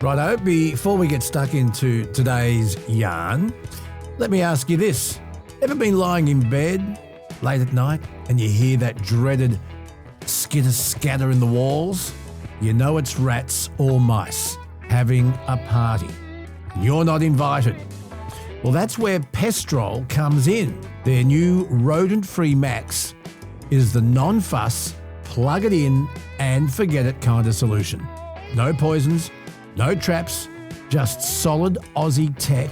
Righto, before we get stuck into today's yarn, let me ask you this. Ever been lying in bed late at night and you hear that dreaded skitter-scatter in the walls? You know it's rats or mice having a party. And you're not invited. Well, that's where Pestrol comes in. Their new rodent-free Max is the non-fuss, plug it in and forget it kind of solution. No poisons, no traps, just solid Aussie tech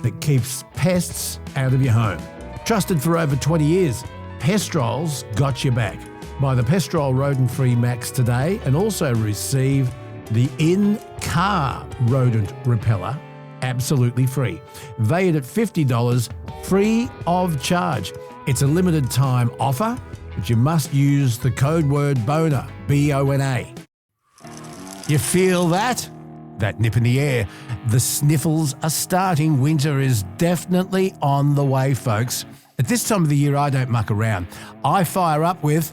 that keeps pests out of your home. Trusted for over 20 years, Pestrol's got your back. Buy the Pestrol rodent-free Max today and also receive the in-car rodent repeller absolutely free. Valued at $50, free of charge. It's a limited time offer, but you must use the code word BONA, B-O-N-A. You feel that? That nip in the air. The sniffles are starting. Winter is definitely on the way, folks. At this time of the year, I don't muck around. I fire up with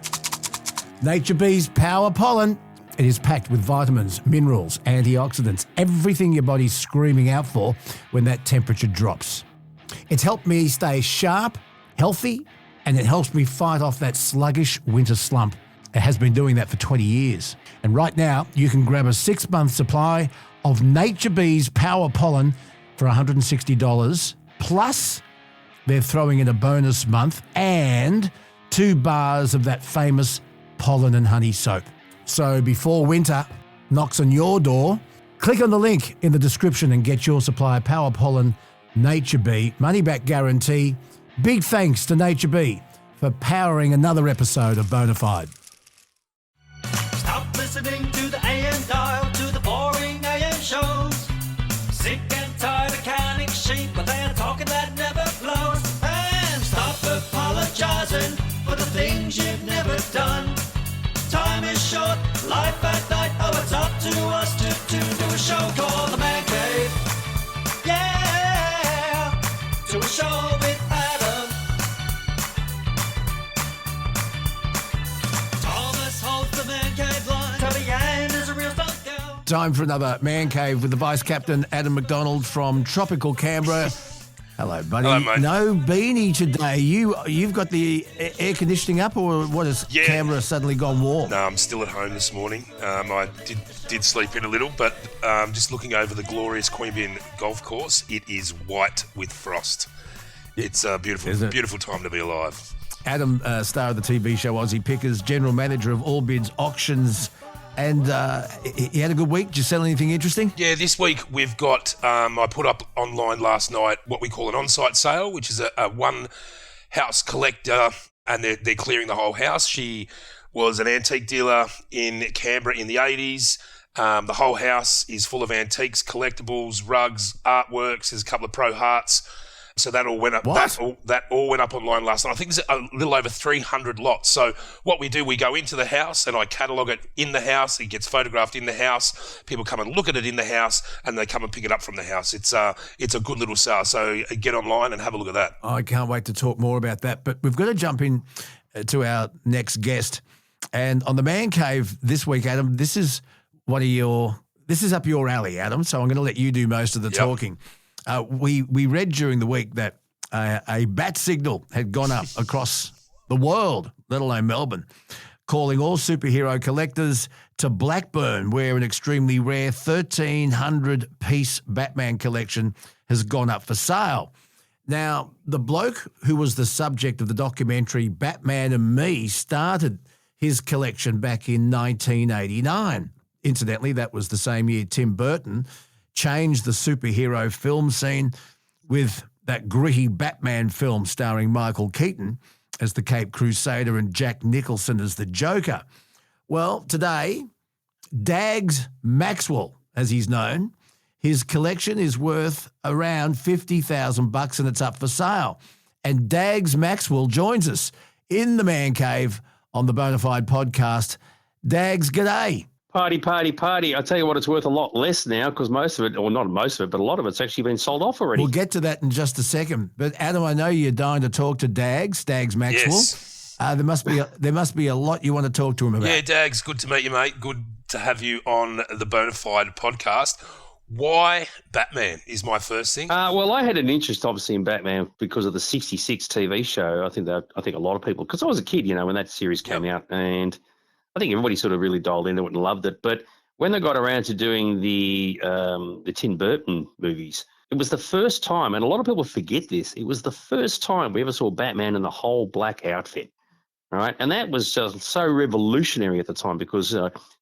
Nature Bee's Power Pollen. It is packed with vitamins, minerals, antioxidants, everything your body's screaming out for when that temperature drops. It's helped me stay sharp, healthy, and it helps me fight off that sluggish winter slump. It has been doing that for 20 years. And right now, you can grab a 6-month supply of Nature Bee's Power Pollen for $160. Plus, they're throwing in a bonus month and 2 bars of that famous pollen and honey soap. So before winter knocks on your door, click on the link in the description and get your supply of Power Pollen Nature Bee. Money back guarantee. Big thanks to Nature Bee for powering another episode of Bonafide. Stop listening to the AM dial, to the boring AM shows. Sick and tired of counting sheep, but they're talking that never flows. And stop apologizing for the things you've never done. Time is short, life at night. Oh, it's up to us to do a show called The Man Cave. Yeah, do a show with Adam. Thomas holds the Man Cave line. Tony Ann is a real stunt girl. Time for another Man Cave with the Vice Captain Adam McDonald from tropical Canberra. Hello, buddy. Hello, mate. No beanie today. You've got the air conditioning up, or what has Canberra suddenly gone warm? No, I'm still at home this morning. I did sleep in a little, but just looking over the glorious Queanbeyan golf course, it is white with frost. It's a beautiful time to be alive. Adam, star of the TV show Aussie Pickers, general manager of All Bids Auctions, and he had a good week. Did you sell anything interesting? Yeah, this week we've got, I put up online last night what we call an on-site sale, which is a one-house collector, and they're clearing the whole house. She was an antique dealer in Canberra in the 80s. The whole house is full of antiques, collectibles, rugs, artworks. There's a couple of Pro Hearts. So that all went up. That all went up online last night. I think there's a little over 300 lots. So what we do, we go into the house and I catalogue it in the house. It gets photographed in the house. People come and look at it in the house, and they come and pick it up from the house. It's a good little sale. So get online and have a look at that. I can't wait to talk more about that. But we've got to jump in to our next guest. And on the Man Cave this week, Adam, this is up your alley, Adam. So I'm going to let you do most of the talking. We read during the week that a bat signal had gone up across the world, let alone Melbourne, calling all superhero collectors to Blackburn, where an extremely rare 1,300-piece Batman collection has gone up for sale. Now, the bloke who was the subject of the documentary Batman and Me started his collection back in 1989. Incidentally, that was the same year Tim Burton changed the superhero film scene with that gritty Batman film starring Michael Keaton as the Caped Crusader and Jack Nicholson as the Joker. Well, today, Dags Maxwell, as he's known, his collection is worth around $50,000 and it's up for sale. And Dags Maxwell joins us in the Man Cave on the Bonafide podcast. Dags, g'day. Party. I tell you what, it's worth a lot less now because most of it, or not most of it, but a lot of it's actually been sold off already. We'll get to that in just a second. But Adam, I know you're dying to talk to Dags Maxwell. Yes. There must be a lot you want to talk to him about. Yeah, Dags, good to meet you, mate. Good to have you on the Bonafide podcast. Why Batman is my first thing. Well, I had an interest, obviously, in Batman because of the '66 TV show. I think a lot of people, because I was a kid, when that series came out, and I think everybody sort of really dialed into it and loved it. But when they got around to doing the Tim Burton movies, it was the first time, and a lot of people forget this, it was the first time we ever saw Batman in the whole black outfit. All right. And that was just so revolutionary at the time because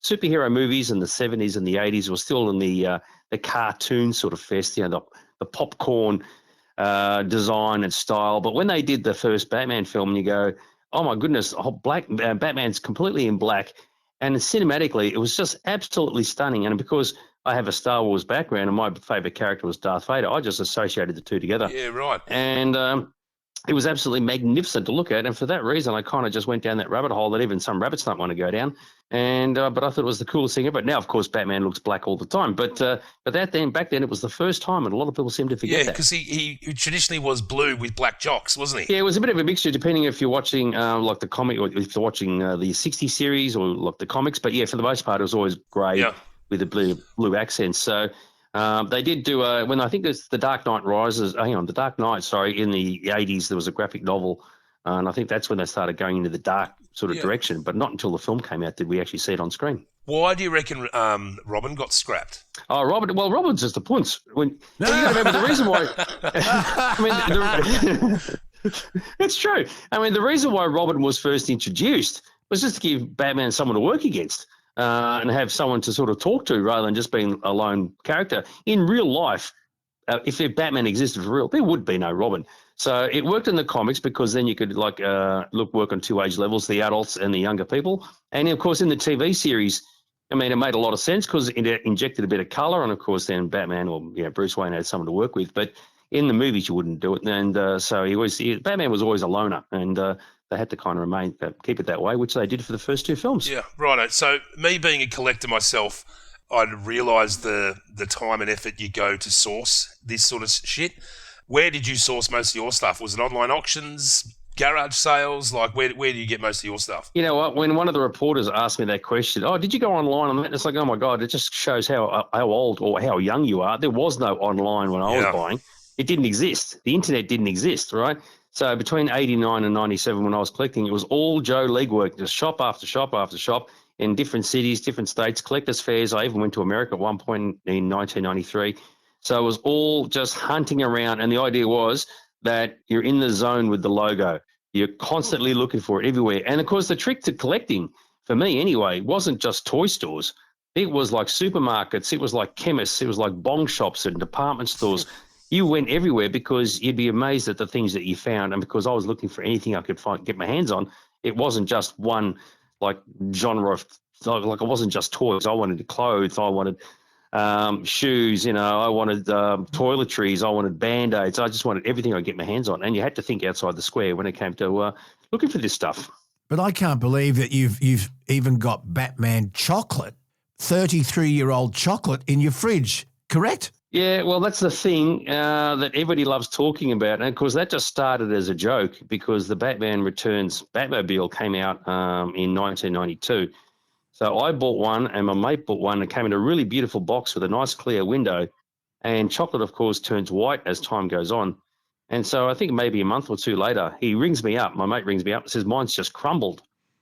superhero movies in the 70s and the 80s were still in the cartoon sort of fest, the popcorn design and style. But when they did the first Batman film, and you go, oh, my goodness, Batman's completely in black. And cinematically, it was just absolutely stunning. And because I have a Star Wars background and my favorite character was Darth Vader, I just associated the two together. Yeah, right. And it was absolutely magnificent to look at, and for that reason, I kind of just went down that rabbit hole that even some rabbits don't want to go down. And but I thought it was the coolest thing ever. Now, of course, Batman looks black all the time, but back then, it was the first time, and a lot of people seem to forget that. Yeah, because he traditionally was blue with black jocks, wasn't he? Yeah, it was a bit of a mixture, depending if you're watching like the comic, or if you're watching the '60s series or like the comics. But yeah, for the most part, it was always grey with a blue accent. So. They did do when I think it's The Dark Knight Rises. The Dark Knight. Sorry, in the '80s there was a graphic novel, and I think that's when they started going into the dark sort of direction. But not until the film came out did we actually see it on screen. Why do you reckon Robin got scrapped? Oh, Robin. Well, Robin's just a punce. You got to remember the reason why. It's true. I mean, the reason why Robin was first introduced was just to give Batman someone to work against. And have someone to sort of talk to rather than just being a lone character. In real life, if Batman existed for real, there would be no Robin. So it worked in the comics because then you could work on two age levels, the adults and the younger people. And of course, in the TV series, I mean, it made a lot of sense because it injected a bit of color. And of course, then Batman or Bruce Wayne had someone to work with. But in the movies, you wouldn't do it. And so Batman was always a loner. And they had to kind of keep it that way, which they did for the first two films. Yeah, righto. So me being a collector myself, I'd realised the time and effort you go to source this sort of shit. Where did you source most of your stuff? Was it online auctions, garage sales? Like, where do you get most of your stuff? You know what? When one of the reporters asked me that question, did you go online on that? It's like, oh my God, it just shows how old or how young you are. There was no online when I was buying. It didn't exist. The internet didn't exist, right? So between 89 and 97 when I was collecting, it was all Joe legwork, just shop after shop after shop in different cities, different states, collectors' fairs. I even went to America at one point in 1993. So it was all just hunting around. And the idea was that you're in the zone with the logo. You're constantly looking for it everywhere. And, of course, the trick to collecting, for me anyway, wasn't just toy stores. It was like supermarkets. It was like chemists. It was like bong shops and department stores. You went everywhere because you'd be amazed at the things that you found. And because I was looking for anything I could get my hands on, it wasn't just one genre of, it wasn't just toys. I wanted clothes. I wanted shoes, I wanted toiletries. I wanted Band-Aids. I just wanted everything I could get my hands on. And you had to think outside the square when it came to looking for this stuff. But I can't believe that you've even got Batman chocolate, 33-year-old chocolate in your fridge, correct? Yeah, well, that's the thing that everybody loves talking about. And, of course, that just started as a joke because the Batman Returns Batmobile came out in 1992. So I bought one and my mate bought one. It came in a really beautiful box with a nice clear window. And chocolate, of course, turns white as time goes on. And so I think maybe a month or two later, he rings me up. My mate rings me up and says, mine's just crumbled,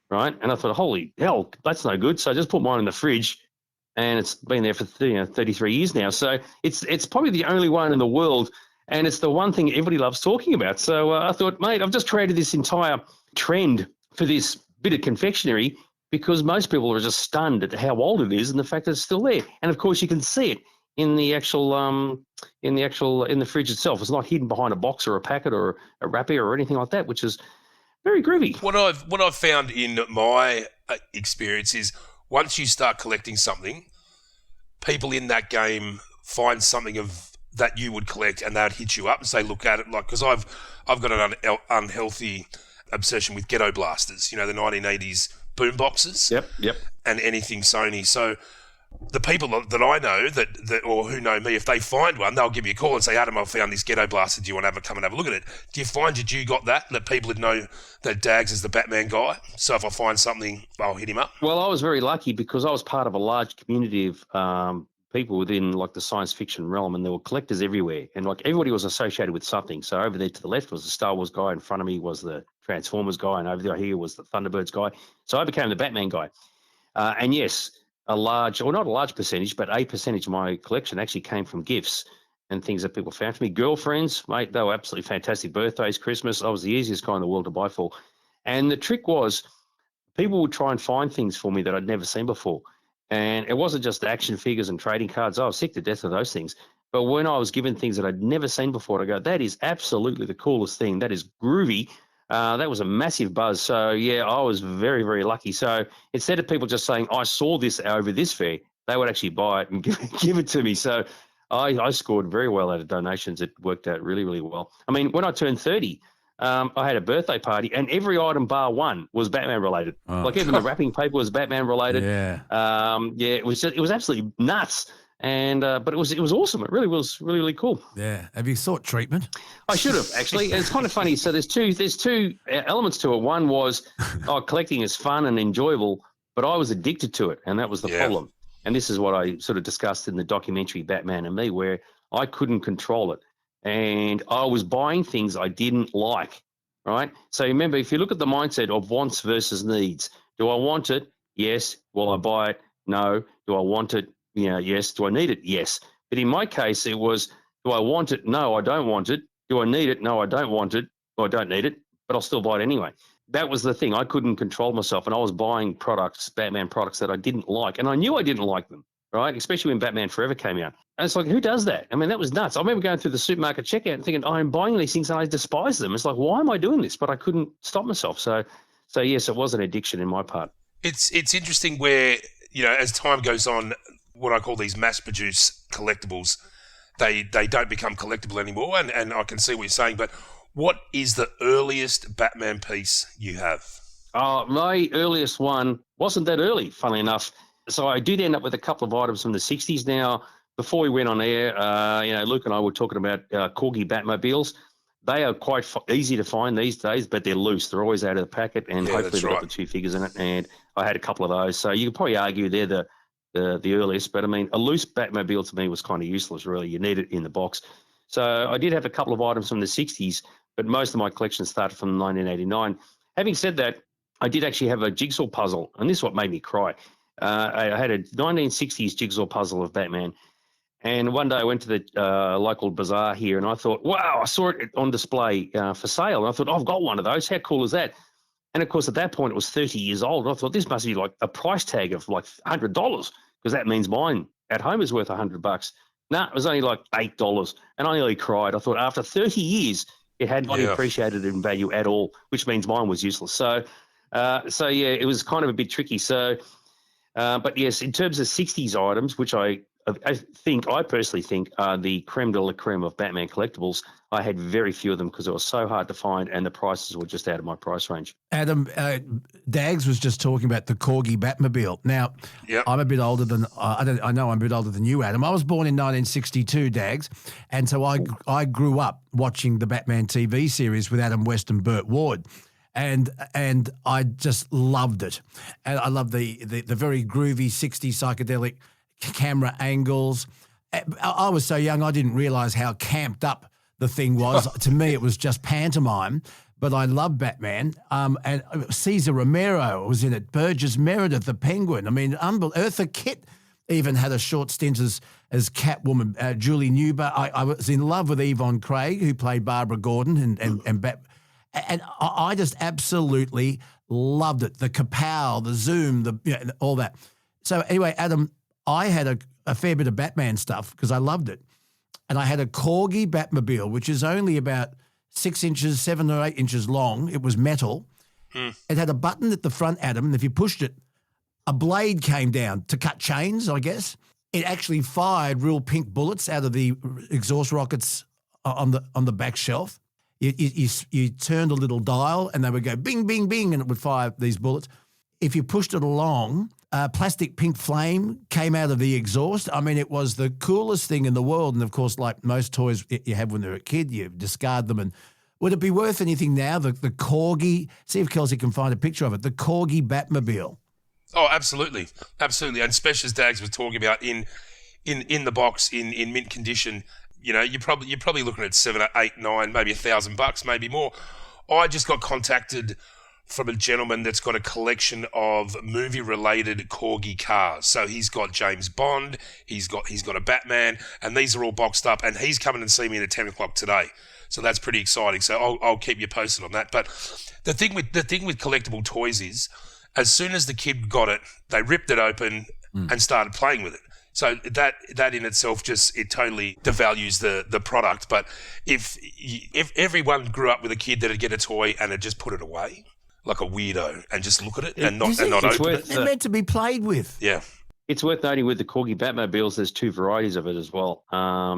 right? And I thought, holy hell, that's no good. So I just put mine in the fridge. And it's been there for 33 years now. So it's probably the only one in the world, and it's the one thing everybody loves talking about. So I thought, mate, I've just created this entire trend for this bit of confectionery because most people are just stunned at how old it is and the fact that it's still there. And, of course, you can see it in the fridge itself. It's not hidden behind a box or a packet or a wrapper or anything like that, which is very groovy. What I've found in my experience is once you start collecting something, people in that game find something of that you would collect and they'd hit you up and say, look at it. Like, because I've got an unhealthy obsession with ghetto blasters, the 1980s boom boxes. Yep. And anything Sony. So the people that I know that or who know me, if they find one, they'll give me a call and say, Adam, I found this ghetto blaster. Do you want to come and have a look at it? Do you find that you got that people would know that Dags is the Batman guy? So if I find something, I'll hit him up. Well, I was very lucky because I was part of a large community of people within like the science fiction realm, and there were collectors everywhere, and like everybody was associated with something. So over there to the left was the Star Wars guy, in front of me was the Transformers guy, and over there here was the Thunderbirds guy. So I became the Batman guy. And yes, a large, or not a large percentage, but a percentage of my collection actually came from gifts and things that people found for me. Girlfriends, mate, they were absolutely fantastic. Birthdays, Christmas, I was the easiest guy in the world to buy for. And the trick was, people would try and find things for me that I'd never seen before. And it wasn't just action figures and trading cards. I was sick to death of those things. But when I was given things that I'd never seen before, I go, that is absolutely the coolest thing. That is groovy. That was a massive buzz. So, yeah, I was very, very lucky. So instead of people just saying, I saw this over this fair, they would actually buy it and give it to me. So I scored very well out of donations. It worked out really, really well. I mean, when I turned 30, I had a birthday party, and every item bar one was Batman related. Oh. Like even the wrapping paper was Batman related. Yeah. It was absolutely nuts. And but it was awesome. It really was really cool. Yeah. Have you sought treatment? I should have actually. It's kind of funny. So there's two elements to it. One was collecting is fun and enjoyable, but I was addicted to it, and that was the problem. And this is what I sort of discussed in the documentary Batman and Me, where I couldn't control it, and I was buying things I didn't like. Right. So remember, if you look at the mindset of wants versus needs, do I want it? Yes. Will I buy it? No. Do I want it? Yes. Do I need it? Yes. But in my case, it was, do I want it? No, I don't want it. Do I need it? No, I don't want it. Or I don't need it, but I'll still buy it anyway. That was the thing. I couldn't control myself, and I was buying products, Batman products that I didn't like, and I knew I didn't like them, right? Especially when Batman Forever came out. And it's like, who does that? I mean, that was nuts. I remember going through the supermarket checkout and thinking, I'm buying these things and I despise them. It's like, why am I doing this? But I couldn't stop myself. So yes, it was an addiction in my part. It's interesting where, as time goes on, what I call these mass-produced collectibles, they don't become collectible anymore, and I can see what you're saying, but what is the earliest Batman piece you have? My earliest one wasn't that early, funnily enough. So I did end up with a couple of items from the 60s. Now, before we went on air, Luke and I were talking about Corgi Batmobiles. They are quite easy to find these days, but they're loose. They're always out of the packet, and hopefully they've got the two figures in it. And I had a couple of those. So you could probably argue they're the earliest, but I mean, a loose Batmobile to me was kind of useless, really. You need it in the box. So I did have a couple of items from the 60s, but most of my collection started from 1989. Having said that, I did actually have a jigsaw puzzle, and this is what made me cry. I had a 1960s jigsaw puzzle of Batman, and one day I went to the local bazaar here, and I thought, wow, I saw it on display for sale, and I thought, I've got one of those. How cool is that? And, of course, at that point, it was 30 years old, and I thought, this must be like a price tag of like $100, because that means mine at home is worth $100. No, it was only like $8, and I nearly cried. I thought after 30 years, it had not appreciated in value at all, which means mine was useless. So it was kind of a bit tricky. So, but yes, in terms of 60s items, which I personally think are the creme de la creme of Batman collectibles, I had very few of them because it was so hard to find, and the prices were just out of my price range. Adam, Dags was just talking about the Corgi Batmobile. Now, I'm a bit older than I know I'm a bit older than you, Adam. I was born in 1962, Dags, and so I grew up watching the Batman TV series with Adam West and Burt Ward. And I just loved it. And I love the very groovy 60s psychedelic camera angles. I was so young, I didn't realize how camped up the thing was. To me, it was just pantomime, but I love Batman. And Cesar Romero was in it. Burgess Meredith, the Penguin. I mean, Eartha Kitt even had a short stint as Catwoman. Julie Newber. I was in love with Yvonne Craig, who played Barbara Gordon and Bat. And I just absolutely loved it. The kapow, the zoom, all that. So anyway, Adam, I had a fair bit of Batman stuff because I loved it. And I had a Corgi Batmobile, which is only about 7 or 8 inches long. It was metal. It had a button at the front, Adam, and if you pushed it, a blade came down to cut chains, I guess. It actually fired real pink bullets out of the exhaust rockets on the back shelf. You turned a little dial and they would go bing, bing, bing, and it would fire these bullets. If you pushed it along, plastic pink flame came out of the exhaust. I mean, it was the coolest thing in the world. And, of course, like most toys you have when they're a kid, you discard them. And would it be worth anything now, the Corgi? See if Kelsey can find a picture of it, the Corgi Batmobile. Oh, absolutely. Absolutely. And especially as Dags was talking about in in the box in mint condition, you're probably looking at 7 or 8, 9, maybe $1,000, maybe more. I just got contacted from a gentleman that's got a collection of movie-related corgi cars. So he's got James Bond, he's got a Batman, and these are all boxed up. And he's coming and see me at 10 o'clock today. So that's pretty exciting. So I'll keep you posted on that. But the thing with collectible toys is, as soon as the kid got it, they ripped it open and started playing with it. So that in itself it totally devalues the product. But if everyone grew up with a kid that'd get a toy and had just put it away like a weirdo and just look at it and not open it. They're meant to be played with. Yeah. It's worth noting with the Corgi Batmobiles, there's 2 varieties of it as well.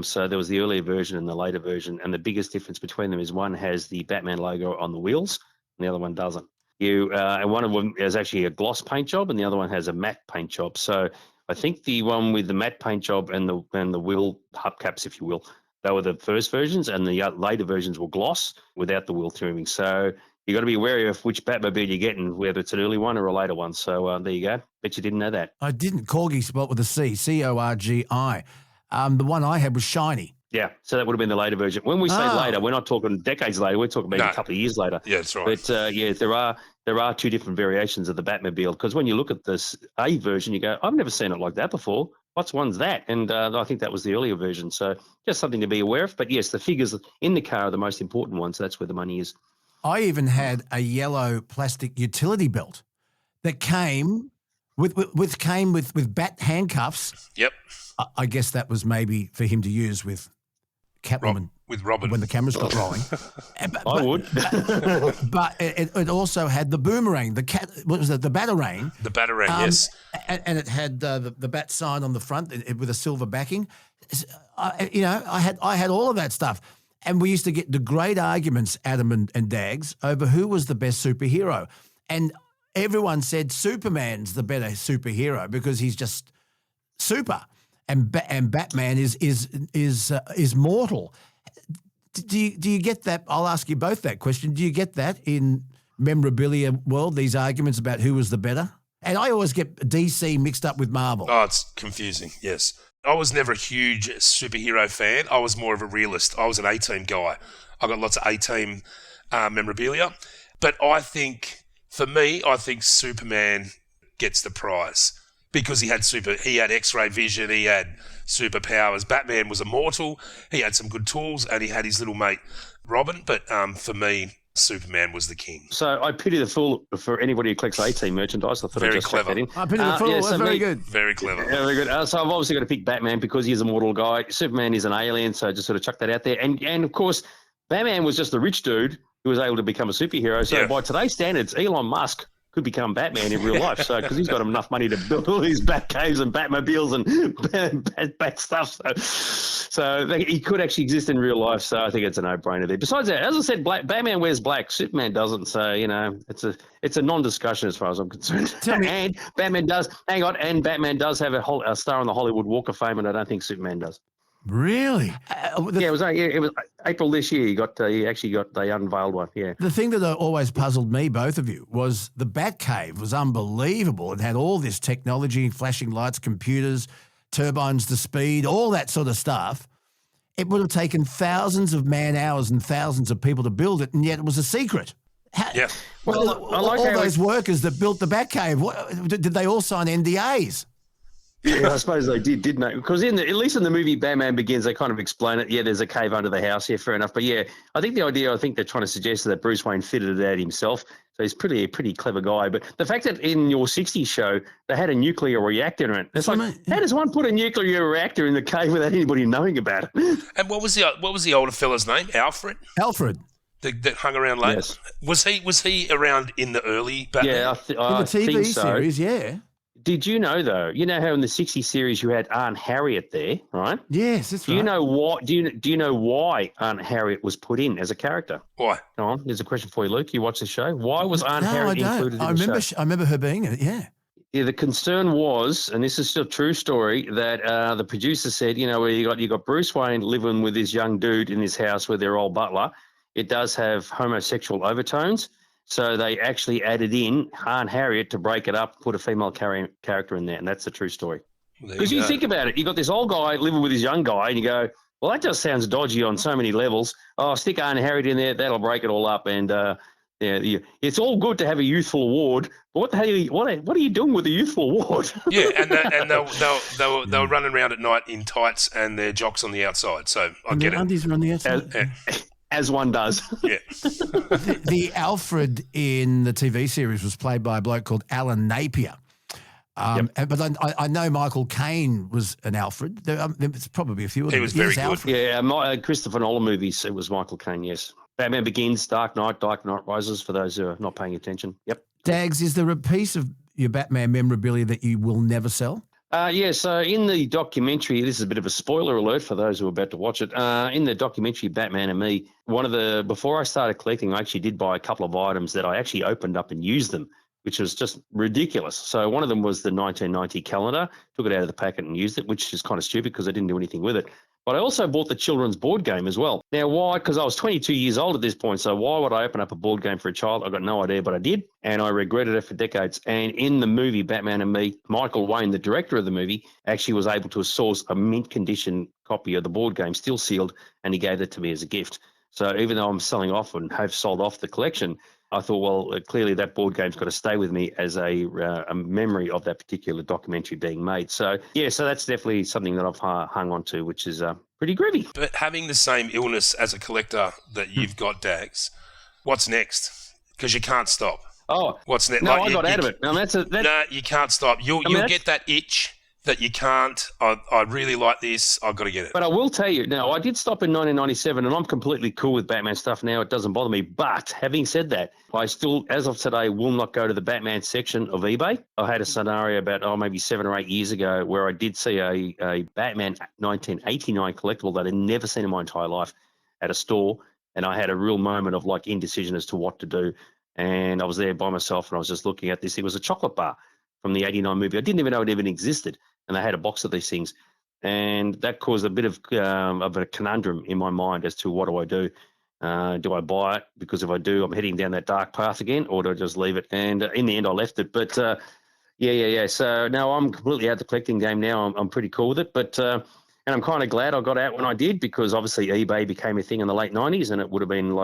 So there was the earlier version and the later version, and the biggest difference between them is one has the Batman logo on the wheels and the other one doesn't. And one of them is actually a gloss paint job and the other one has a matte paint job. So I think the one with the matte paint job and the wheel hubcaps, if you will, they were the first versions, and the later versions were gloss without the wheel trimming. So you got to be wary of which Batmobile you're getting, whether it's an early one or a later one. So there you go. Bet you didn't know that. I didn't. Corgi spelled with a C, Corgi. The one I had was shiny. Yeah, so that would have been the later version. When we say later, we're not talking decades later. We're talking maybe a couple of years later. Yeah, that's right. But there are 2 different variations of the Batmobile, because when you look at this A version, you go, I've never seen it like that before. What's one's that? And I think that was the earlier version. So just something to be aware of. But yes, the figures in the car are the most important ones. So that's where the money is. I even had a yellow plastic utility belt that came with bat handcuffs. Yep. I guess that was maybe for him to use with Catwoman. With Robin. When the cameras got rolling. I would. But it also had the boomerang, the Batarang. The Batarang, yes. And it had the bat sign on the front with a silver backing. I had all of that stuff. And we used to get the great arguments, Adam and Dags, over who was the best superhero. And everyone said Superman's the better superhero because he's just super. And Batman is mortal. Do you get that? I'll ask you both that question. Do you get that in memorabilia world, these arguments about who was the better? And I always get DC mixed up with Marvel. Oh, it's confusing, yes. I was never a huge superhero fan. I was more of a realist. I was an A-Team guy. I got lots of A-Team memorabilia. But I think Superman gets the prize because he had X-ray vision, he had superpowers. Batman was immortal. He had some good tools, and he had his little mate Robin. But for me, Superman was the king. So I pity the fool for anybody who collects A-Team merchandise. I thought very I'd just clever. that in. I pity the fool. That's very good. Very clever. Yeah, very good. So I've obviously got to pick Batman because he's a mortal guy. Superman is an alien, so I just sort of chuck that out there. And of course, Batman was just a rich dude who was able to become a superhero. So by today's standards, Elon Musk could become Batman in real life. So because he's got enough money to build all these bat caves and Batmobiles and bat stuff. So he could actually exist in real life. So I think it's a no-brainer there. Besides that, as I said, Batman wears black. Superman doesn't. So it's a non-discussion as far as I'm concerned. And Batman does. Hang on. And Batman does have a star on the Hollywood Walk of Fame, and I don't think Superman does. Really? It was April this year. They unveiled one. Yeah. The thing that always puzzled me, both of you, was the Batcave was unbelievable. It had all this technology, flashing lights, computers, turbines to speed, all that sort of stuff. It would have taken thousands of man hours and thousands of people to build it, and yet it was a secret. Yeah. Well, I like all those workers that built the Batcave, did they all sign NDAs? Yeah, I suppose they didn't they? Because at least in the movie Batman Begins, they kind of explain it. Yeah, there's a cave under the house. Yeah, fair enough. But yeah, I think they're trying to suggest that Bruce Wayne fitted it out himself. So he's a pretty clever guy. But the fact that in your 60s show, they had a nuclear reactor in it. It's like, how does one put a nuclear reactor in the cave without anybody knowing about it? And what was the older fella's name? Alfred? That hung around late. Yes. Was he around in the early Batman? Yeah, in the TV series, yeah. Did you know though? You know how in the 60 series you had Aunt Harriet there, right? Yes, that's right. Do you know what? Do you know why Aunt Harriet was put in as a character? Why? Go on. There's a question for you, Luke. You watch the show. Why was Aunt Harriet included in the show? I remember her being in it. Yeah. Yeah, the concern was, and this is still a true story, that the producer said, where you got Bruce Wayne living with this young dude in his house with their old butler. It does have homosexual overtones. So they actually added in Aunt Harriet to break it up, put a female character in there, and that's the true story. Because you think about it, you got this old guy living with his young guy, and you go, well, that just sounds dodgy on so many levels. Oh, stick Aunt Harriet in there, that'll break it all up. And it's all good to have a youthful award, but what the hell? What are you doing with a youthful award? Yeah, and they were running around at night in tights and their jocks on the outside. So I and get the it. undies are on the outside. As one does. Yeah. The Alfred in the TV series was played by a bloke called Alan Napier. But I know Michael Caine was an Alfred. There's probably a few of them. He was very good. Alfred. Yeah, Christopher Nolan movies, it was Michael Caine, yes. Batman Begins, Dark Knight Rises, for those who are not paying attention. Yep. Dags, is there a piece of your Batman memorabilia that you will never sell? So in the documentary, this is a bit of a spoiler alert for those who are about to watch it. In the documentary Batman and Me, before I started collecting, I actually did buy a couple of items that I actually opened up and used them, which was just ridiculous. So one of them was the 1990 calendar, took it out of the packet and used it, which is kind of stupid because I didn't do anything with it. But I also bought the children's board game as well. Now, why? Because I was 22 years old at this point, so why would I open up a board game for a child? I got no idea, but I did, and I regretted it for decades. And in the movie Batman and Me, Michael Wayne, the director of the movie, actually was able to source a mint condition copy of the board game, still sealed, and he gave it to me as a gift. So even though I'm selling off and have sold off the collection, I thought, well, clearly that board game's got to stay with me as a memory of that particular documentary being made. So, yeah, so that's definitely something that I've hung on to, which is pretty groovy. But having the same illness as a collector that you've got, Dags, what's next? Because you can't stop. Oh, what's next? No, I got out of it. No, you can't stop. You'll get that itch that you can't. I really like this. I've got to get it. But I will tell you, now, I did stop in 1997, and I'm completely cool with Batman stuff now. It doesn't bother me. But having said that, I still, as of today, will not go to the Batman section of eBay. I had a scenario about, maybe 7 or 8 years ago where I did see a Batman 1989 collectible that I'd never seen in my entire life at a store, and I had a real moment of, indecision as to what to do. And I was there by myself, and I was just looking at this. It was a chocolate bar from the 89 movie. I didn't even know it even existed. And they had a box of these things. And that caused a bit of a conundrum in my mind as to what do I do? Do I buy it? Because if I do, I'm heading down that dark path again, or do I just leave it? And in the end, I left it. But, yeah. So now I'm completely out of the collecting game now. I'm pretty cool with it. But and I'm kind of glad I got out when I did, because obviously eBay became a thing in the late 90s, and it would have been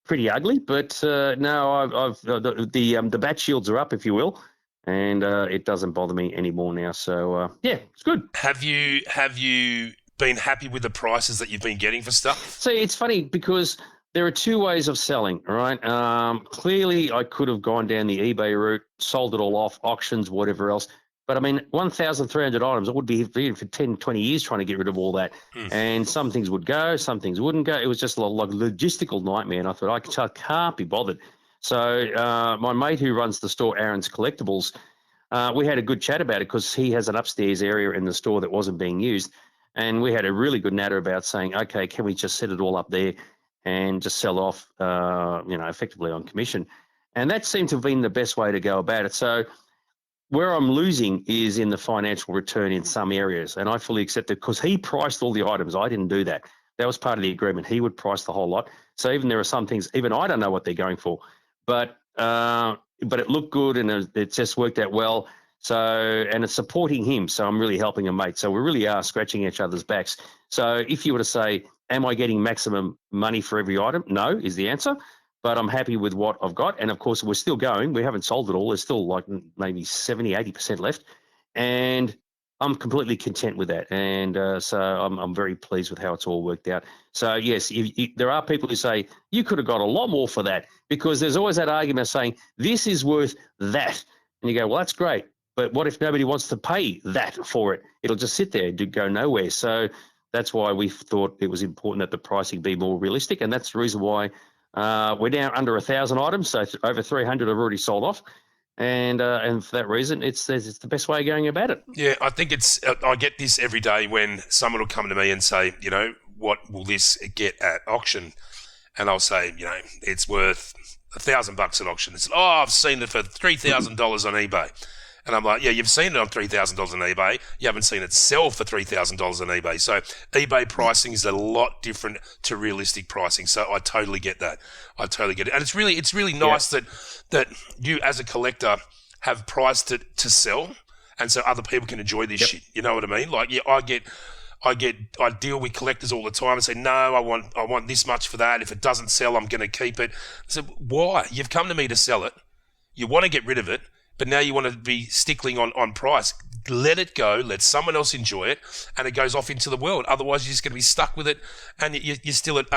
pretty ugly. But now the bat shields are up, if you will. And it doesn't bother me anymore now. So, yeah, it's good. Have you been happy with the prices that you've been getting for stuff? See, it's funny because there are two ways of selling, all right? Clearly, I could have gone down the eBay route, sold it all off, auctions, whatever else. But, 1,300 items, I would be here for 10, 20 years trying to get rid of all that. And some things would go, some things wouldn't go. It was just a logistical nightmare. And I thought, I can't be bothered. So my mate who runs the store, Aaron's Collectibles, we had a good chat about it because he has an upstairs area in the store that wasn't being used. And we had a really good natter about saying, okay, can we just set it all up there and just sell off, effectively on commission? And that seemed to have been the best way to go about it. So where I'm losing is in the financial return in some areas. And I fully accept it because he priced all the items. I didn't do that. That was part of the agreement. He would price the whole lot. So even there are some things, even I don't know what they're going for. But it looked good and it just worked out well. So, and it's supporting him. So I'm really helping a mate. So we really are scratching each other's backs. So if you were to say, am I getting maximum money for every item? No, is the answer. But I'm happy with what I've got. And of course, we're still going. We haven't sold it all. There's still maybe 70, 80% left. And I'm completely content with that. And so I'm very pleased with how it's all worked out. So, yes, there are people who say, you could have got a lot more for that, because there's always that argument saying, this is worth that. And you go, well, that's great. But what if nobody wants to pay that for it? It'll just sit there and go nowhere. So that's why we thought it was important that the pricing be more realistic. And that's the reason why we're down under 1,000 items. So over 300 have already sold off. And for that reason, it's the best way of going about it. Yeah, I think I get this every day when someone will come to me and say, what will this get at auction? And I'll say, it's worth $1,000 at auction. They said, I've seen it for $3,000 on eBay. And I'm like, yeah, you've seen it on $3,000 on eBay. You haven't seen it sell for $3,000 on eBay. So eBay pricing is a lot different to realistic pricing. So I totally get that. I totally get it. And it's really nice that you as a collector have priced it to sell and so other people can enjoy this shit. You know what I mean? Like, yeah, I deal with collectors all the time and say, no, I want this much for that. If it doesn't sell, I'm going to keep it. I said, why? You've come to me to sell it. You want to get rid of it, but now you want to be stickling on price. Let it go. Let someone else enjoy it, and it goes off into the world. Otherwise, you're just going to be stuck with it, and you're still at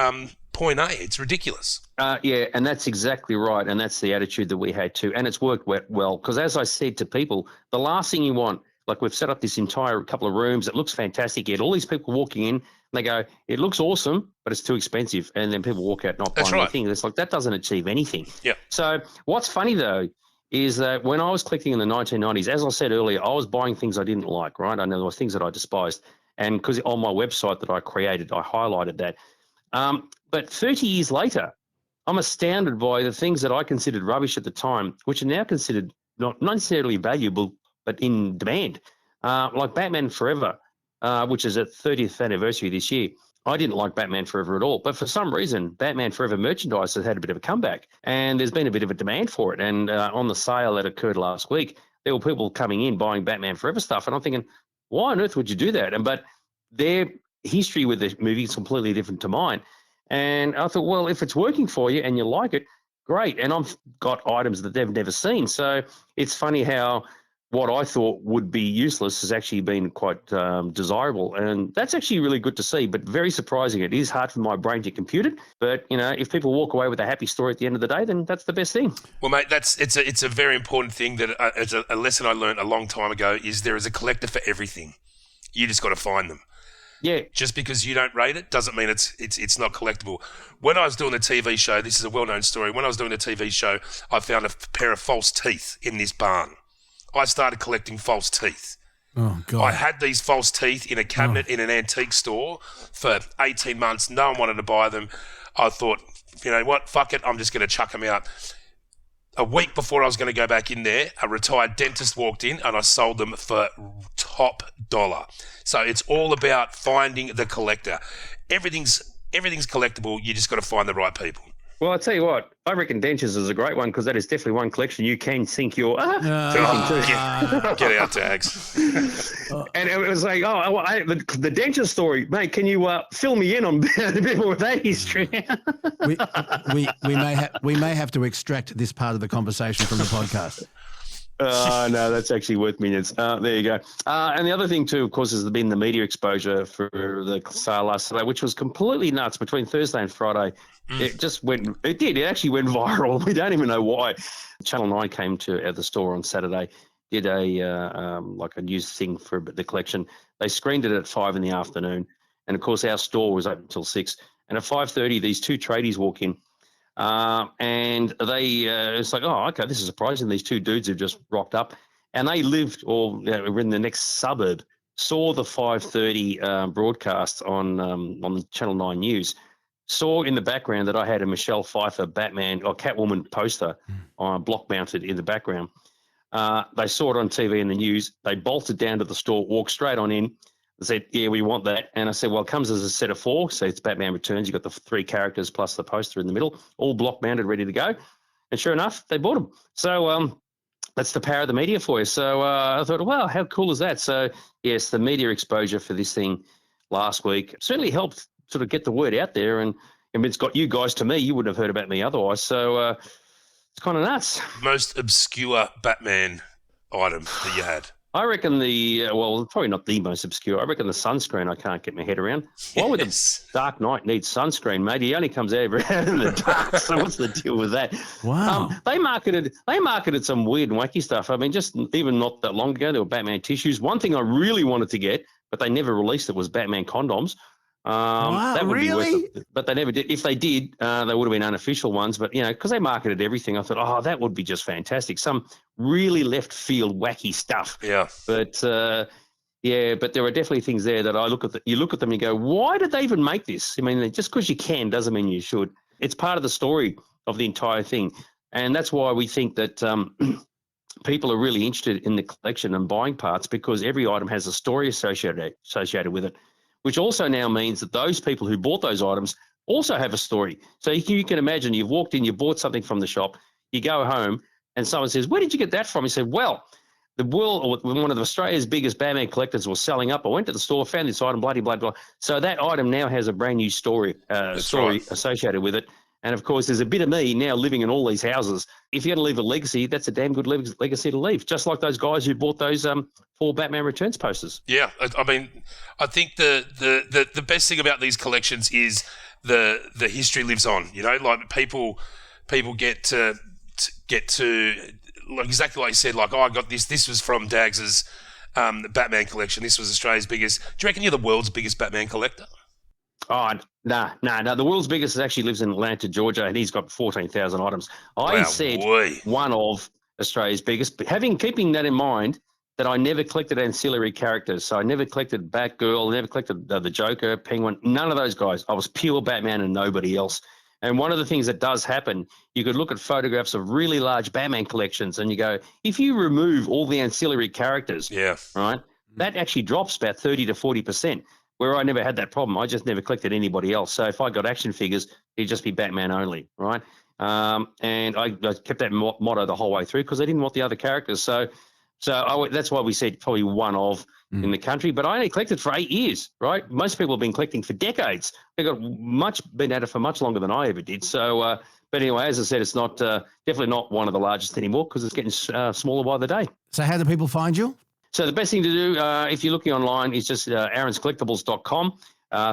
point A. It's ridiculous. Yeah, and that's exactly right, and that's the attitude that we had too, and it's worked well because, as I said to people, the last thing you want, like we've set up this entire couple of rooms, it looks fantastic. You get all these people walking in, and they go, it looks awesome, but it's too expensive, and then people walk out not buying anything. It's like that doesn't achieve anything. Yeah. So what's funny though is that when I was collecting in the 1990s, as I said earlier, I was buying things I didn't like, right? I know there were things that I despised. And because on my website that I created, I highlighted that. But 30 years later, I'm astounded by the things that I considered rubbish at the time, which are now considered not necessarily valuable, but in demand. Like Batman Forever, which is at 30th anniversary this year. I didn't like Batman Forever at all, but for some reason, Batman Forever merchandise has had a bit of a comeback, and there's been a bit of a demand for it. And on the sale that occurred last week, there were people coming in buying Batman Forever stuff, and I'm thinking, why on earth would you do that? But their history with the movie is completely different to mine. And I thought, well, if it's working for you and you like it, great. And I've got items that they've never seen. So it's funny how what I thought would be useless has actually been quite desirable. And that's actually really good to see, but very surprising. It is hard for my brain to compute it. But, you know, if people walk away with a happy story at the end of the day, then that's the best thing. Well, mate, it's a very important thing that it's a lesson I learned a long time ago is there is a collector for everything. You just got to find them. Yeah. Just because you don't rate it doesn't mean it's not collectible. When I was doing the TV show, this is a well-known story. When I was doing the TV show, I found a pair of false teeth in this barn. I started collecting false teeth. Oh, God. I had these false teeth in a cabinet in an antique store for 18 months. No one wanted to buy them. I thought, you know what, fuck it, I'm just going to chuck them out. A week before I was going to go back in there, a retired dentist walked in and I sold them for top dollar. So it's all about finding the collector. Everything's collectible. You just got to find the right people. Well, I tell you what, I reckon dentures is a great one because that is definitely one collection you can sink your teeth into. Get out, Tags. And it was like, the denture story, mate. Can you fill me in on people with that history? we may have to extract this part of the conversation from the podcast. No, that's actually worth millions. There you go. And the other thing too, of course, has been the media exposure for the sale last Saturday, which was completely nuts between Thursday and Friday. It just went. It actually went viral. We don't even know why. Channel 9 came to the store on Saturday, did a like a news thing for the collection. They screened it at 5 PM, and of course our store was open until 6. And at 5:30, these two tradies walk in. And they, it's like, oh, okay, this is surprising. These two dudes have just rocked up, and they lived or were in the next suburb. Saw the 5:30 broadcast on Channel 9 News. Saw in the background that I had a Michelle Pfeiffer Batman or Catwoman poster block mounted in the background. They saw it on TV in the news. They bolted down to the store, walked straight on in. They said, yeah, we want that. And I said, well, it comes as a set of 4. So it's Batman Returns. You've got the 3 characters plus the poster in the middle, all block mounted, ready to go. And sure enough, they bought them. So that's the power of the media for you. So I thought, wow, how cool is that? So, yes, the media exposure for this thing last week certainly helped sort of get the word out there. And it's got you guys to me. You wouldn't have heard about me otherwise. So it's kind of nuts. Most obscure Batman item that you had? I reckon probably not the most obscure. I reckon the sunscreen I can't get my head around. Why would the Dark Knight need sunscreen, mate? He only comes out in the dark, so what's the deal with that? Wow. They marketed some weird and wacky stuff. I mean, just even not that long ago, there were Batman tissues. One thing I really wanted to get, but they never released it, was Batman condoms. Wow, that would really? be worth it, but they never did. If they did, they would have been unofficial ones. But, because they marketed everything, I thought, oh, that would be just fantastic. Some really left field wacky stuff. Yeah. But, but there are definitely things there that you look at them and you go, why did they even make this? I mean, just because you can doesn't mean you should. It's part of the story of the entire thing. And that's why we think that people are really interested in the collection and buying parts, because every item has a story associated with it, which also now means that those people who bought those items also have a story. So you can imagine you've walked in, you bought something from the shop, you go home, and someone says, where did you get that from? You said, well, the world, or one of Australia's biggest Batman collectors was selling up. I went to the store, found this item, bloody, blah, blah. So that item now has a brand new story associated with it. And of course, there's a bit of me now living in all these houses. If you're going to leave a legacy, that's a damn good legacy to leave. Just like those guys who bought those 4 Batman Returns posters. Yeah, I mean, I think the best thing about these collections is the history lives on. You know, like people get to like exactly like you said. Like, oh, I got this. This was from Dags's Batman collection. This was Australia's biggest. Do you reckon you're the world's biggest Batman collector? Oh, no. The world's biggest actually lives in Atlanta, Georgia, and he's got 14,000 items. I said one of Australia's biggest. Keeping that in mind, that I never collected ancillary characters. So I never collected Batgirl, never collected the Joker, Penguin, none of those guys. I was pure Batman and nobody else. And one of the things that does happen, you could look at photographs of really large Batman collections and you go, if you remove all the ancillary characters, right, that actually drops about 30 to 40%. Where I never had that problem. I just never collected anybody else. So if I got action figures, it'd just be Batman only, right? And I kept that motto the whole way through because I didn't want the other characters. So that's why we said probably one of in the country. But I only collected for 8 years, right? Most people have been collecting for decades. They got been at it for much longer than I ever did. So, but anyway, as I said, it's not definitely not one of the largest anymore because it's getting smaller by the day. So how do people find you? So the best thing to do if you're looking online is just aronscollectibles.com.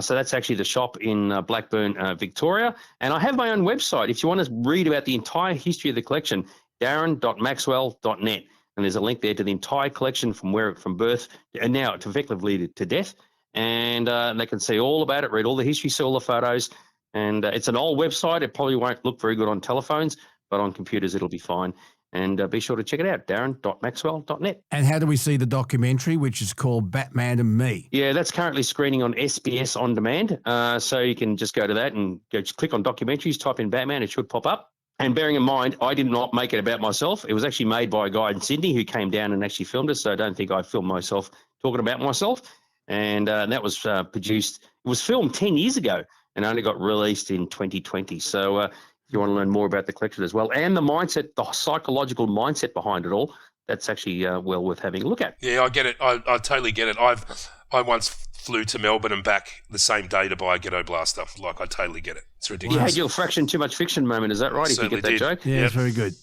So that's actually the shop in Blackburn, Victoria. And I have my own website. If you want to read about the entire history of the collection, darren.maxwell.net. And there's a link there to the entire collection from birth and now effectively to death. And they can see all about it, read all the history, see all the photos. And it's an old website. It probably won't look very good on telephones, but on computers it'll be fine. And be sure to check it out, darren.maxwell.net. And how do we see the documentary, which is called Batman and Me? Yeah, that's currently screening on SBS On Demand. So you can just go to that and click on documentaries, type in Batman, it should pop up. And bearing in mind, I did not make it about myself. It was actually made by a guy in Sydney who came down and actually filmed it. So I don't think I filmed myself talking about myself. And that was produced. It was filmed 10 years ago and only got released in 2020. So if you want to learn more about the collection as well and the mindset, the psychological mindset behind it all, that's actually well worth having a look at. Yeah, I get it. I totally get it. I once flew to Melbourne and back the same day to buy a Ghetto Blaster. Like, I totally get it. It's ridiculous. You had your fraction too much fiction moment. Is that right? If you get that joke? Yeah, it's very good.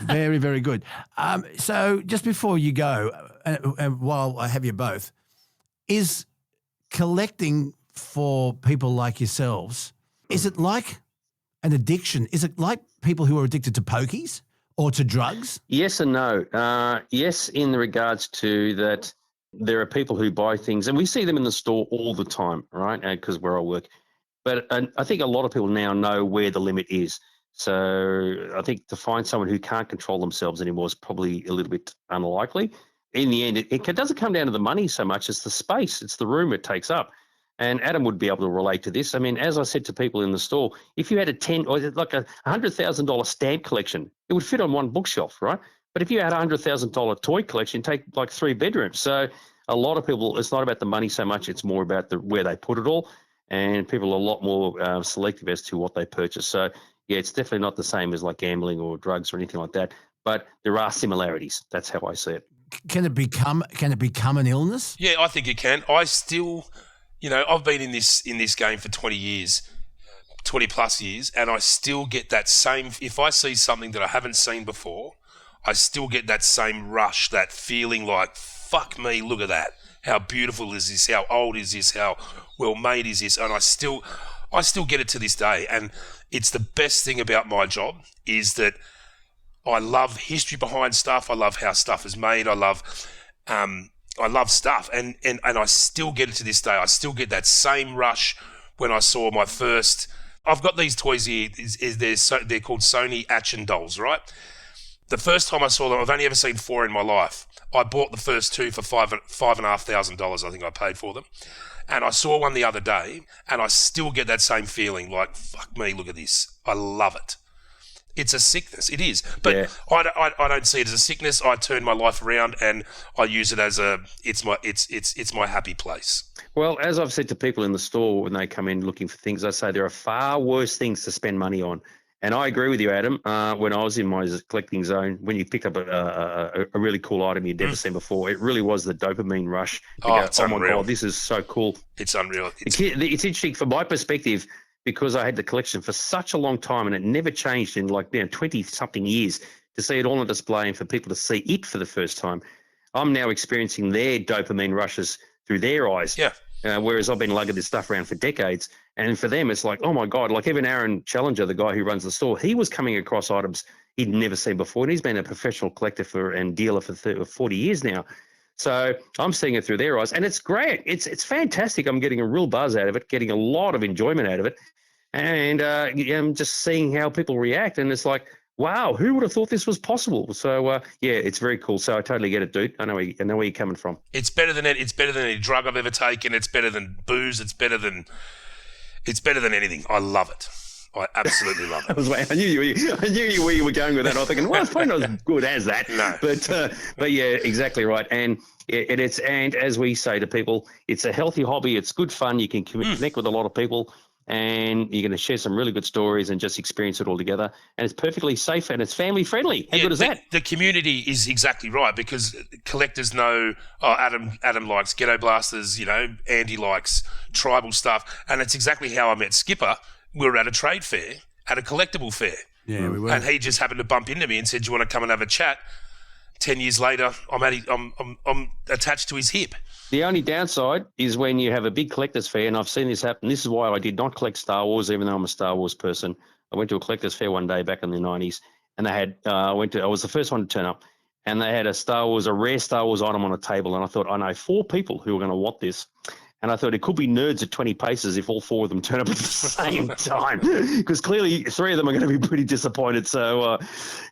Very, very good. So just before you go, and while I have you both, is collecting for people like yourselves, is it like an addiction? Is it like people who are addicted to pokies or to drugs? Yes and no. Yes, in the regards to that, there are people who buy things, and we see them in the store all the time, right? Because where I work. But I think a lot of people now know where the limit is. So I think to find someone who can't control themselves anymore is probably a little bit unlikely. In the end, it doesn't come down to the money so much as the space. It's the room it takes up. And Adam would be able to relate to this. I mean, as I said to people in the store, if you had a $100,000 stamp collection, it would fit on one bookshelf, right? But if you had a $100,000 toy collection, take like 3 bedrooms. So a lot of people, it's not about the money so much. It's more about where they put it all. And people are a lot more selective as to what they purchase. So, yeah, it's definitely not the same as like gambling or drugs or anything like that. But there are similarities. That's how I see it. Can it become an illness? Yeah, I think it can. I still, I've been in this game for 20 years, 20 plus years, and I still get that same, if I see something that I haven't seen before, I still get that same rush, that feeling like, fuck me, look at that. How beautiful is this? How old is this? How well made is this? And I still get it to this day. And it's the best thing about my job is that I love history behind stuff. I love how stuff is made. I love stuff. And I still get it to this day. I still get that same rush when I saw my first. I've got these toys here. They're called Sony action dolls, right? The first time I saw them, I've only ever seen 4 in my life. I bought the first 2 for $5,500. I think I paid for them. And I saw one the other day, and I still get that same feeling like, fuck me, look at this. I love it. It's a sickness. It is. But yeah. I don't see it as a sickness. I turn my life around, and I use it as it's my happy place. Well, as I've said to people in the store when they come in looking for things, I say there are far worse things to spend money on. And I agree with you, Adam. When I was in my collecting zone, when you pick up a really cool item you'd never seen before, it really was the dopamine rush. It's oh my unreal. God, this is so cool. It's unreal. It's interesting from my perspective because I had the collection for such a long time and it never changed in 20-something years to see it all on display and for people to see it for the first time. I'm now experiencing their dopamine rushes through their eyes. Yeah. Whereas I've been lugging this stuff around for decades. And for them, it's like, oh, my God, like even Aaron Challenger, the guy who runs the store, he was coming across items he'd never seen before. And he's been a professional collector and dealer for 40 years now. So I'm seeing it through their eyes. And it's great. It's fantastic. I'm getting a real buzz out of it, getting a lot of enjoyment out of it. And I'm just seeing how people react. And it's like, wow, who would have thought this was possible? So, it's very cool. So I totally get it, dude. I know where you're coming from. It's better than it. It's better than any drug I've ever taken. It's better than booze. It's better than anything. I love it. I absolutely love it. I knew where you were going with that. I was thinking, well, it's probably not as good as that. No. But yeah, exactly right. And and as we say to people, it's a healthy hobby. It's good fun. You can connect with a lot of people. And you're going to share some really good stories and just experience it all together. And it's perfectly safe and it's family friendly. How good is that? The community is exactly right because collectors know, Adam likes Ghetto Blasters, Andy likes tribal stuff. And it's exactly how I met Skipper. We were at a trade fair, at a collectible fair. Yeah, we were. And he just happened to bump into me and said, do you want to come and have a chat? 10 years later, I'm attached to his hip. The only downside is when you have a big collector's fair, and I've seen this happen. This is why I did not collect Star Wars, even though I'm a Star Wars person. I went to a collector's fair one day back in the 90s, and they had I was the first one to turn up, and they had a rare Star Wars item on a table, and I thought, I know 4 people who are going to want this. And I thought it could be nerds at 20 paces if all 4 of them turn up at the same time, because clearly 3 of them are going to be pretty disappointed. So,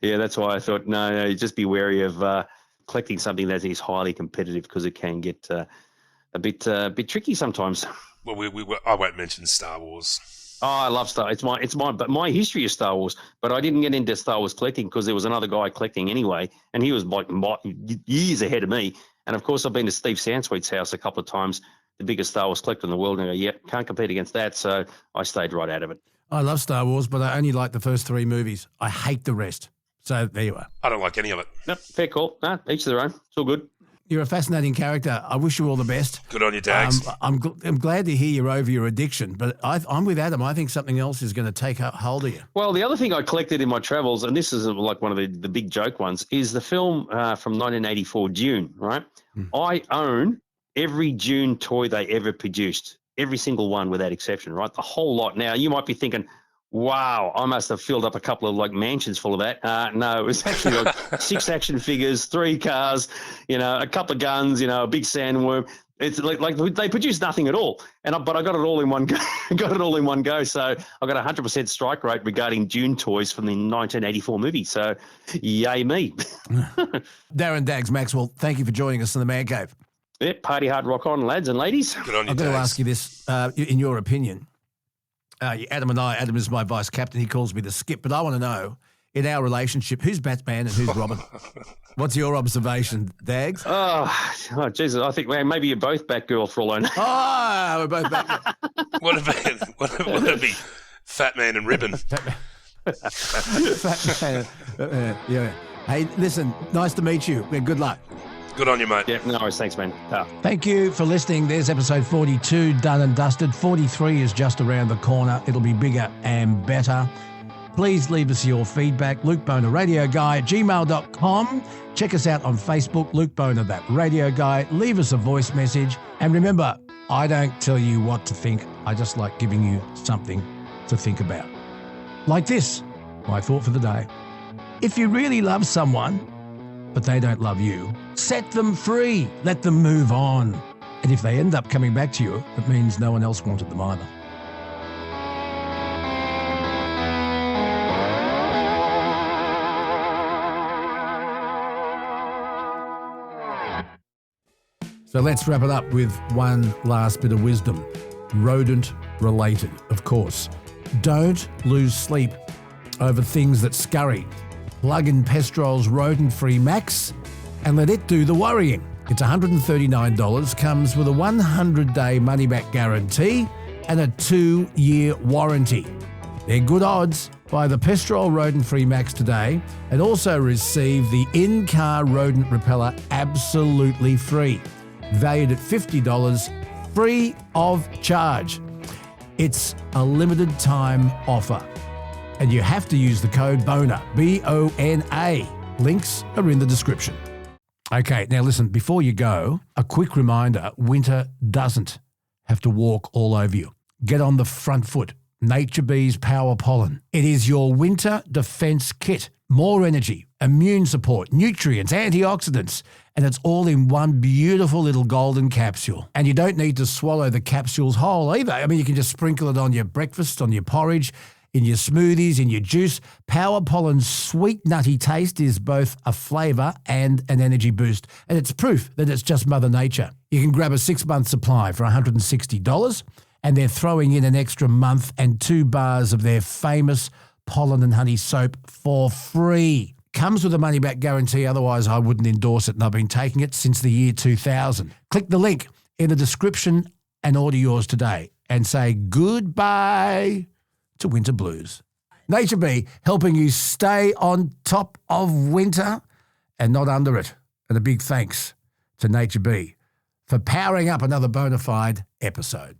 that's why I thought, no, just be wary of collecting something that is highly competitive because it can get a bit tricky sometimes. Well, I won't mention Star Wars. Oh, I love Star. But my history is Star Wars. But I didn't get into Star Wars collecting because there was another guy collecting anyway, and he was like years ahead of me. And of course, I've been to Steve Sansweet's house a couple of times, the biggest Star Wars collector in the world, and I go, can't compete against that. So I stayed right out of it. I love Star Wars, but I only like the first 3 movies. I hate the rest. So there you are. I don't like any of it. Nope, fair call. No, each to their own. It's all good. You're a fascinating character. I wish you all the best. Good on you, Dags. I'm glad to hear you're over your addiction, but I'm with Adam. I think something else is going to take hold of you. Well, the other thing I collected in my travels, and this is like one of the big joke ones, is the film from 1984, Dune, right? I own every Dune toy they ever produced, every single one without exception, right? The whole lot. Now, you might be thinking, wow, I must have filled up a couple of mansions full of that. No, it was actually 6 action figures, 3 cars, a couple of guns, a big sandworm. It's like they produced nothing at all. But I got it all in one go. So I got 100% strike rate regarding Dune toys from the 1984 movie. So yay me. Darren Dags Maxwell, thank you for joining us in the Man Cave. Yeah, party hard, rock on, lads and ladies. Good on you, I've got to ask you this, in your opinion. Adam is my vice captain. He calls me the Skip. But I want to know, in our relationship, who's Batman and who's Robin? What's your observation, Dags? Oh, Jesus. I think maybe you're both Batgirl for all I know. Oh, we're both Batman. What would it be? Fat Man and Ribbon. Fatman. Yeah. Hey, listen, nice to meet you. Good luck. Good on you, mate. Yeah, no worries. Thanks, man. Thank you for listening. There's episode 42 done and dusted. 43 is just around the corner. It'll be bigger and better. Please leave us your feedback. Luke Boner, Radio Guy at gmail.com. Check us out on Facebook, Luke Boner, that Radio Guy. Leave us a voice message. And remember, I don't tell you what to think. I just like giving you something to think about. Like this, my thought for the day. If you really love someone, but they don't love you, set them free. Let them move on. And if they end up coming back to you, it means no one else wanted them either. So let's wrap it up with one last bit of wisdom. Rodent related, of course. Don't lose sleep over things that scurry. Plug in Pestrol's rodent-free Max and let it do the worrying. It's $139, comes with a 100-day money-back guarantee and a 2-year warranty. They're good odds. Buy the Pestrol Rodent-Free Max today and also receive the in-car rodent repeller absolutely free. Valued at $50, free of charge. It's a limited time offer. And you have to use the code BONA, B-O-N-A. Links are in the description. Okay, now listen, before you go, a quick reminder, winter doesn't have to walk all over you. Get on the front foot. Nature Bee's Power Pollen. It is your winter defense kit. More energy, immune support, nutrients, antioxidants, and it's all in one beautiful little golden capsule. And you don't need to swallow the capsules whole either. I mean, you can just sprinkle it on your breakfast, on your porridge, in your smoothies, in your juice. Power Pollen's sweet, nutty taste is both a flavour and an energy boost. And it's proof that it's just Mother Nature. You can grab a 6-month supply for $160, and they're throwing in an extra month and 2 bars of their famous pollen and honey soap for free. Comes with a money-back guarantee, otherwise I wouldn't endorse it, and I've been taking it since the year 2000. Click the link in the description and order yours today and say goodbye to winter blues. Nature Bee, helping you stay on top of winter and not under it. And a big thanks to Nature Bee for powering up another bona fide episode.